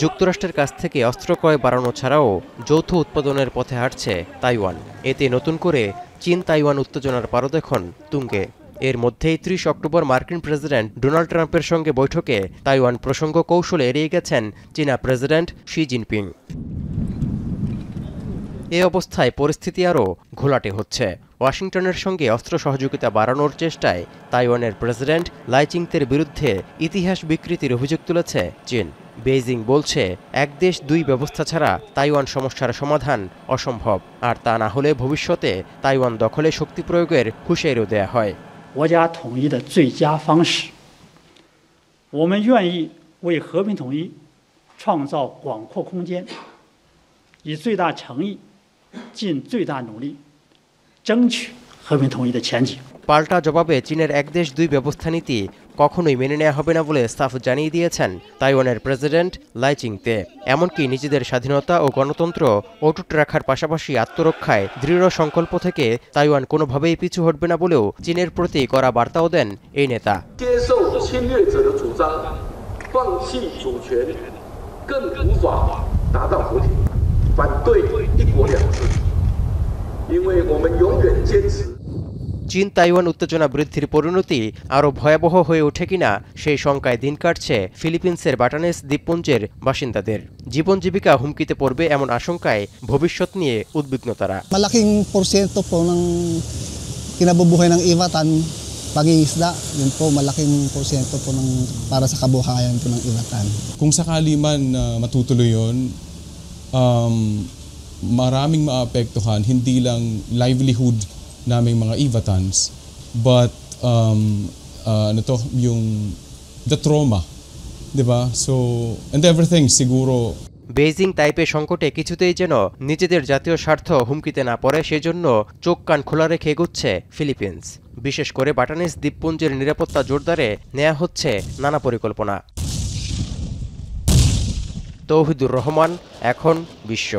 যুক্তরাষ্ট্রের কাছ থেকে অস্ত্র ক্রয় বাড়ানো ছাড়াও যৌথ উৎপাদনের পথে হাঁটছে তাইওয়ান। এতে নতুন করে চীন তাইওয়ান উত্তেজনার পারদ এখন তুঙ্গে। এর মধ্যেই ৩০ অক্টোবর মার্কিন প্রেসিডেন্ট ডোনাল্ড ট্রাম্পের সঙ্গে বৈঠকে তাইওয়ান প্রসঙ্গ কৌশলে এড়িয়ে গেছেন চীনা প্রেসিডেন্ট শি জিনপিং। এ অবস্থায় পরিস্থিতি আরও ঘোলাটে হচ্ছে। ওয়াশিংটনের সঙ্গে অস্ত্র সহযোগিতা বাড়ানোর চেষ্টায় তাইওয়ানের প্রেসিডেন্ট লাই চিংতের বিরুদ্ধে ইতিহাস বিকৃতির অভিযোগ তুলেছে চীন। বেইজিং বলছে, এক দেশ দুই ব্যবস্থা ছাড়া তাইওয়ান সমস্যার সমাধান অসম্ভব, আর তা না হলে ভবিষ্যতে তাইওয়ান দখলে শক্তি প্রয়োগের হুঁশিয়ারিও দেয়া হয়। 国家统一的最佳方式，我们愿意为和平统一创造广阔空间，以最大诚意、尽最大努力，争取和平统一的前景。 পাল্টা জবাবে চীনের এক দেশ দুই ব্যবস্থা নীতি কখনোই মেনে নেওয়া হবে না বলে সাফ জানিয়ে দিয়েছেন তাইওয়ানের প্রেসিডেন্ট লাই চিংতে। এমনকি নিজেদের স্বাধীনতা ও গণতন্ত্র অটুট রাখার পাশাপাশি আত্মরক্ষায় দৃঢ় সংকল্প থেকে তাইওয়ান কোনোভাবেই পিছু হটবে না বলেও চীনের প্রতি কড়া বার্তাও দেন এই নেতা। চীন তাইওয়ান উত্তেজনা বৃদ্ধির পরিণতি আরও ভয়াবহ হয়ে ওঠে কিনা সেই শঙ্কায় দিন কাটছে ফিলিপিন্সের বাটানেস দ্বীপপুঞ্জের বাসিন্দাদের। জীবন জীবিকা হুমকিতে পড়বে এমন আশঙ্কায় ভবিষ্যৎ নিয়ে উদ্বিগ্ন তারা। Malaking porsyento po ng kinabubuhay ng Ivatan pag-iisda, yun po malaking porsyento po ng para sa kabuhayan po ng Ivatan. Kung sakali man matutuloy yun, maraming maapektuhan, hindi lang livelihood naming mga Ivatans, but yung the trauma, di ba? So, and everything siguro. Beijing তাইপে সংকটে কিছুতেই যেন নিজেদের জাতীয় স্বার্থ হুমকিতে না পড়ে সেজন্য চোখ কান খোলা রেখে এগোচ্ছে ফিলিপিন্স। বিশেষ করে বাটানেস দ্বীপপুঞ্জের নিরাপত্তা জোরদারে নেওয়া হচ্ছে নানা পরিকল্পনা। তৌহিদুর রহমান, এখন বিশ্ব।